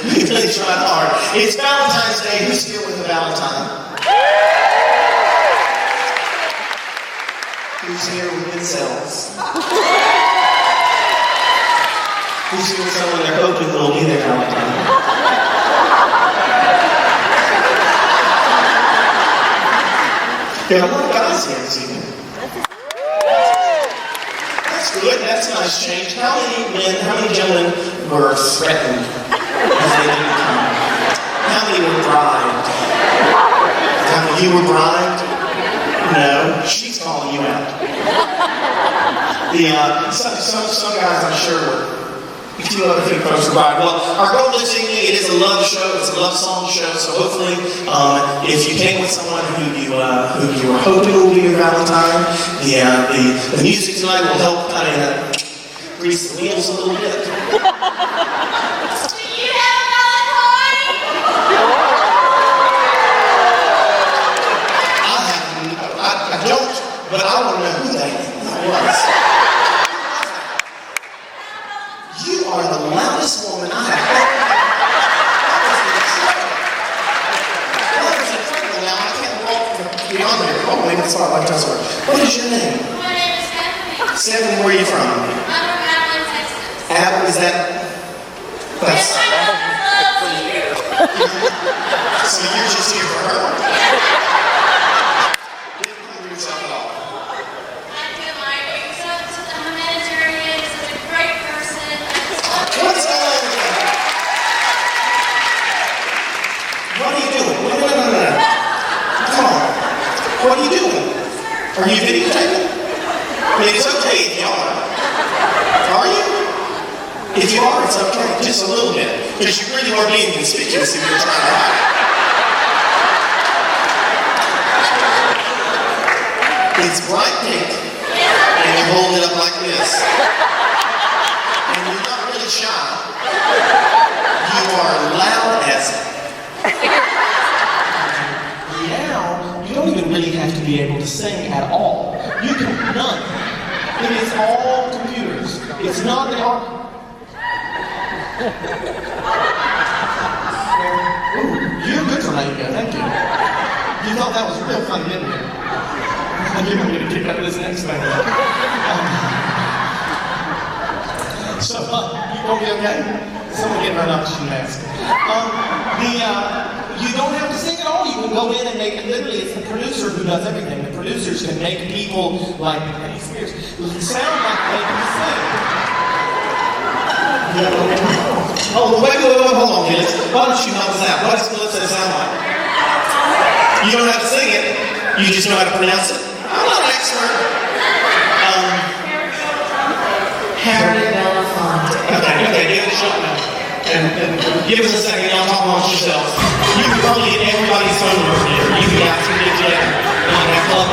We really tried hard. It's Valentine's Day. Who's here with a Valentine? Who's here with themselves? Who's here with someone they're hoping will be their Valentine? There are a lot of guys here this evening. That's good. That's a nice change. How many gentlemen were threatened as they didn't come? How many were bribed? How many of you were bribed? No. She's calling you out. Some guys, I'm sure, were. A few other folks were bribed. Well, our goal this evening, it is a love show. It's a love song show. So hopefully, if you came with someone who you were hoping will be your Valentine, the music tonight will help kind of grease the wheels a little bit. Do you have a Valentine? I don't, but I want to know who that was. You are the loudest woman I have ever. Now I can't walk beyond here. Oh, maybe it's not like that's right. What is your name? My name is Stephanie. Stephanie, where are you from? I'm from Abilene, Texas. Abilene, is that? That's. Yes, I love you. So you're just here for her? Didn't come for yourself at all. I feel like you're such a humanitarian, such a great person. What's going on with that? What are you doing? No. Come on. What are you doing? Are you videotaping? I mean, it's okay if you are. Are you? If you are, it's okay. Just a little bit. Because you really are being conspicuous if you're trying to hide it. It's bright pink. And you hold it up like this. And you're not really shy. You are loud as now, you don't even really have to be able to sing at all. You can none. It is all computers. It's not the art. You're good tonight, yeah, thank you. You thought that was real fun, didn't you? You're going to get a kick out of this next thing. So, you gonna be okay? Someone get right up to your mask. You don't have to sing at all. You can go in and make it. Literally, it's the producer who does everything. The producers can make people like Britney Spears sound like they can sing. Oh, wait, hold on, kids. Why don't you help us out? What does Melissa sound like? You don't have to sing it. You just know how to pronounce it. I'm not an expert. Harry Belafonte. Okay, give it a shot now. And give us a second, y'all talk amongst yourselves. You can probably get everybody's phone number here. You can ask them to get that club.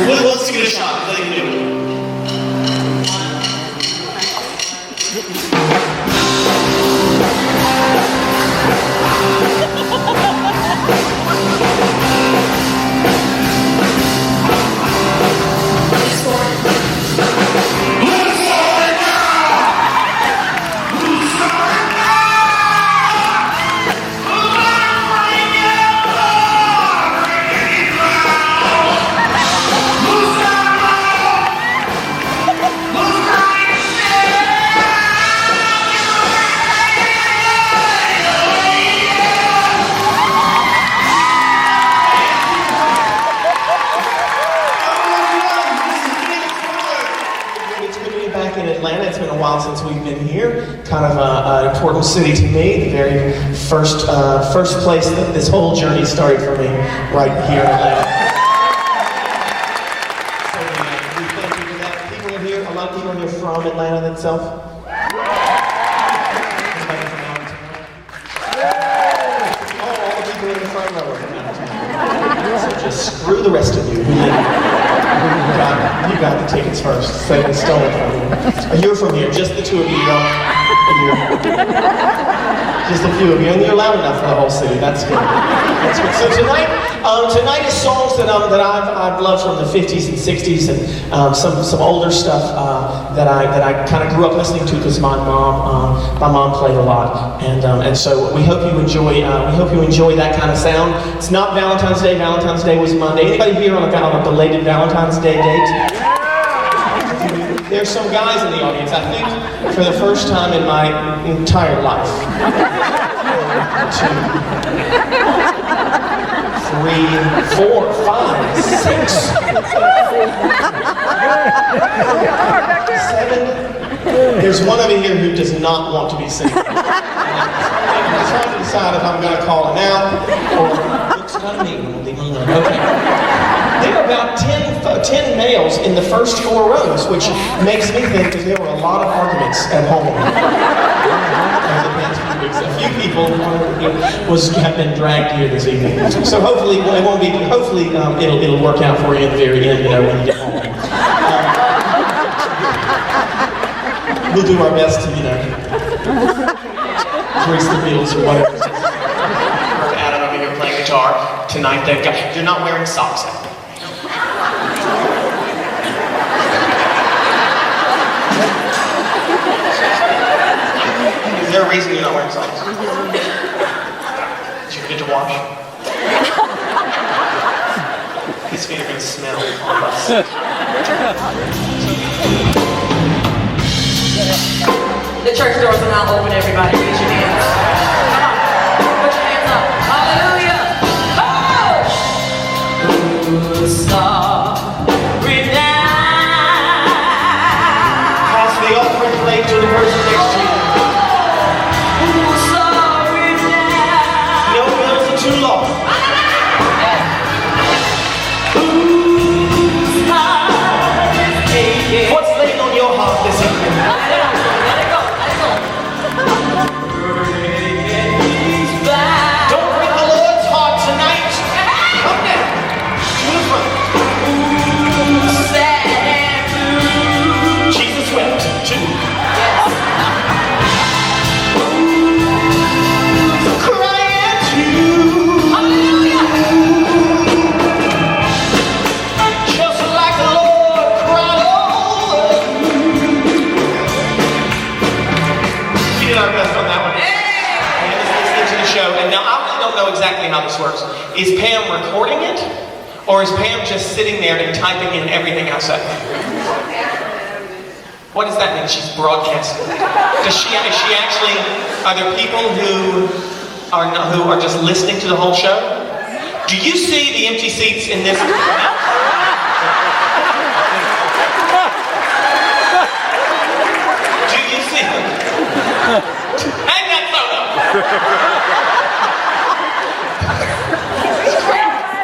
Let's give it a shot. Let him do it. while since we've been here. Kind of an important city to me. The very first place that this whole journey started for me, right here in Atlanta. So we thank you for that. People are here. A lot of people are here from Atlanta itself. So just screw the rest of you. You got the tickets first. Say they stole it from you. You're from here, just the two of you. Just a few of you, and you're loud enough for the whole city. That's good. That's good. So tonight is songs that I've loved from the 50s and 60s, and some older stuff that I kind of grew up listening to because my mom played a lot, and so we hope you enjoy that kind of sound. It's not Valentine's Day. Valentine's Day was Monday. Anybody here on a belated Valentine's Day date? There's some guys in the audience, I think, for the first time in my entire life. 2, 3, 4, 5, 6, 7. There's one over here who does not want to be single. I'm trying to decide if I'm going to call him out or looks kind of mean. Leave him alone. Okay. There are about 10 males in the first 4 rows, which makes me think that there were a lot of arguments at home. A few people have been dragged here this evening. So hopefully it won't be. Hopefully it'll work out for you in the very end. You know, when you get home. We'll do our best to grease the wheels or whatever. Adam over here playing guitar tonight. You're not wearing socks. Is there a reason you're not wearing socks? Did you forget to wash? These feet are going to smell on us. The church doors are now open, everybody. Raise your hands. Come on. Put your hands up. Hallelujah. Oh! Sorry now. Pass the offering plate to the person next to you. Too long. What's laying on your heart this evening? Let it go. Don't break the Lord's heart tonight. Come down to the front. Jesus wept too. And now I really don't know exactly how this works. Is Pam recording it? Or is Pam just sitting there and typing in everything I say? What does that mean? She's broadcasting. Is she actually, are there people who are just listening to the whole show? Do you see the empty seats in this? Do you see them? Hang that photo!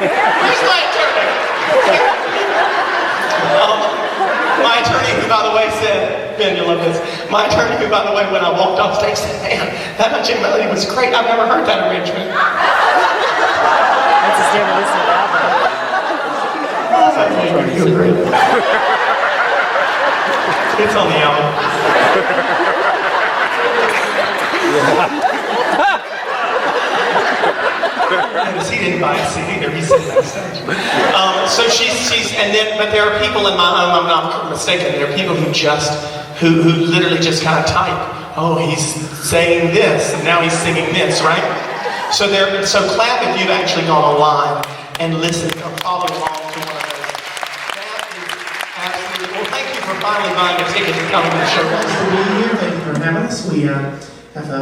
Where's my attorney? My attorney, who by the way said, Ben, you'll love this. My attorney, who by the way, when I walked off stage, said, man, that Magic Melody was great. I've never heard that arrangement. That's just never listened to that one. You're great. It's on the album. He didn't buy a CD, they're sitting backstage. So she's, but there are people in my home, I'm not mistaken, there are people who literally just kind of type, oh, he's saying this, and now he's singing this, right? So clap if you've actually gone online and listened or followed along to one of those. That is absolutely, well, thank you for finally buying a ticket to come to the show. Thanks for being here, thank you for having us. We have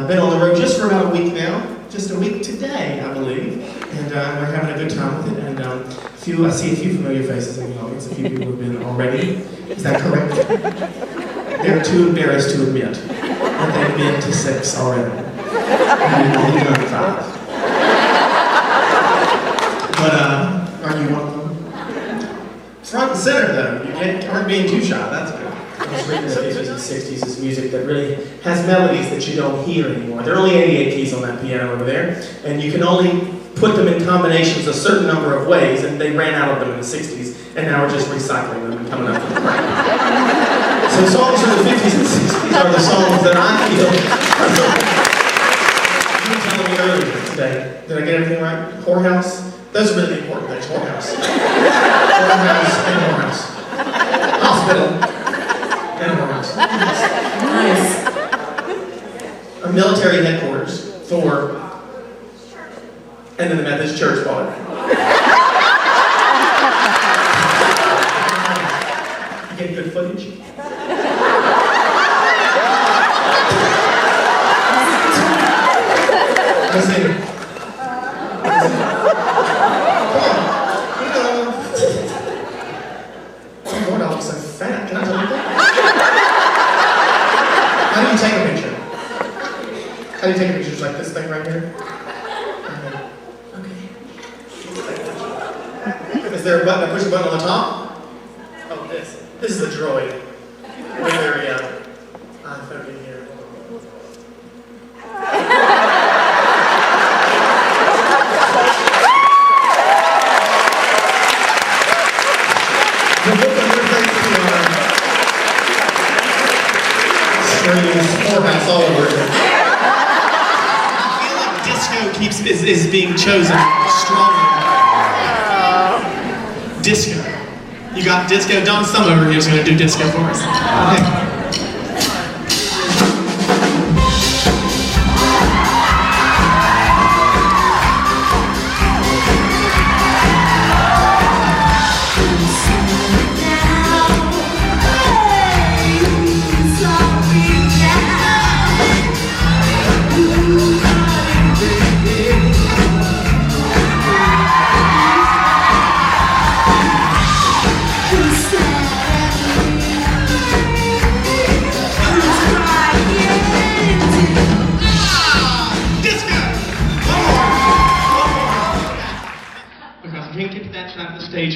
been on the road just for about a week now. Just a week today, I believe, and we're having a good time with it. And I see a few familiar faces in the audience. A few people have been already. Is that correct? they're too embarrassed to admit that they've been to 6 already. And we've only done 5. But, are you one of them? Front and center, though. You aren't being too shy. That's good. I was reading the 50s and 60s is music that really has melodies that you don't hear anymore. There are only 88 keys on that piano over there, and you can only put them in combinations a certain number of ways, and they ran out of them in the 60s, and now we're just recycling them and coming up with crap. So songs from the 50s and 60s are the songs that I feel. You were telling me earlier today, did I get everything right? Whorehouse? Those are really important things. Whorehouse. Whorehouse and whorehouse. Hospital. And whorehouse. Nice. A military headquarters for, and then the Methodist Church bought it. You get good footage? Let's see. Oh, Lord, I look so fat. Can I tell you that? How do you take a picture? How do you take a picture? Just like this thing right here? Okay. Is there a button? I push a button on the top? Oh, this. This is a droid. Very, fucking here. The book of your face screams whorehouse all over it. I feel like disco is being chosen strongly. Disco. You got disco. Don Sum over here is going to do disco for us.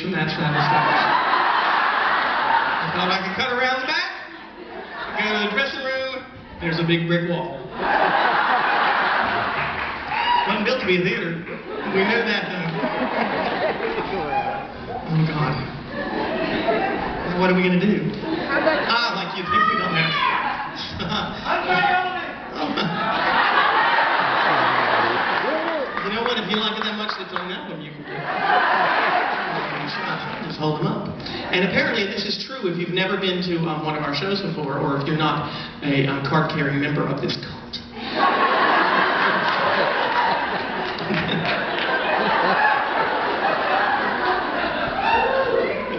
From that side of the stage. I thought I could cut around the back, go to the dressing room, there's a big brick wall. Wasn't built to be a theater. We know that though. Oh God. Now what are we going to do? Like you think we don't have. You know what, if you like it that much, it's on that one you can do. Just hold them up. And apparently this is true if you've never been to one of our shows before, or if you're not a card-carrying member of this cult.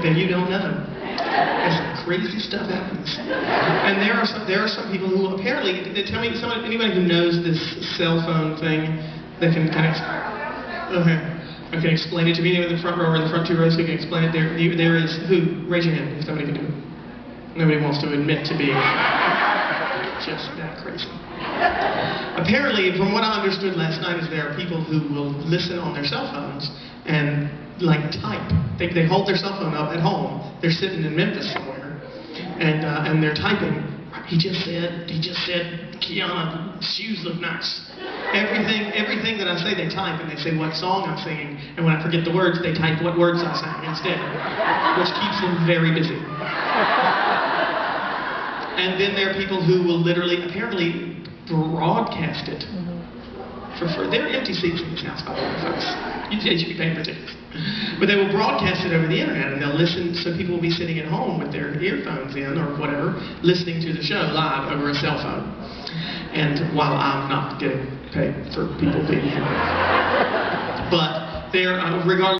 Then you don't know. Some crazy stuff happens. And there are some people who apparently, tell me, anybody who knows this cell phone thing that can kind of, I can explain it to me. Anyone in the front row or in the front 2 rows who can explain it? There is who? Raise your hand if somebody can do it. Nobody wants to admit to being just that crazy. Apparently, from what I understood last night, is there are people who will listen on their cell phones and like type. They hold their cell phone up at home. They're sitting in Memphis somewhere, and they're typing. He just said, Kiana, shoes look nice. Everything that I say, they type, and they say what song I'm singing, and when I forget the words, they type what words I sang instead, which keeps them very busy. And then there are people who will literally, apparently, broadcast it. There are empty seats in this house, by the way, folks. You should be paying for tickets. But they will broadcast it over the internet, and they'll listen, so people will be sitting at home with their earphones in, or whatever, listening to the show live over a cell phone. And while I'm not getting paid for people being here. But regardless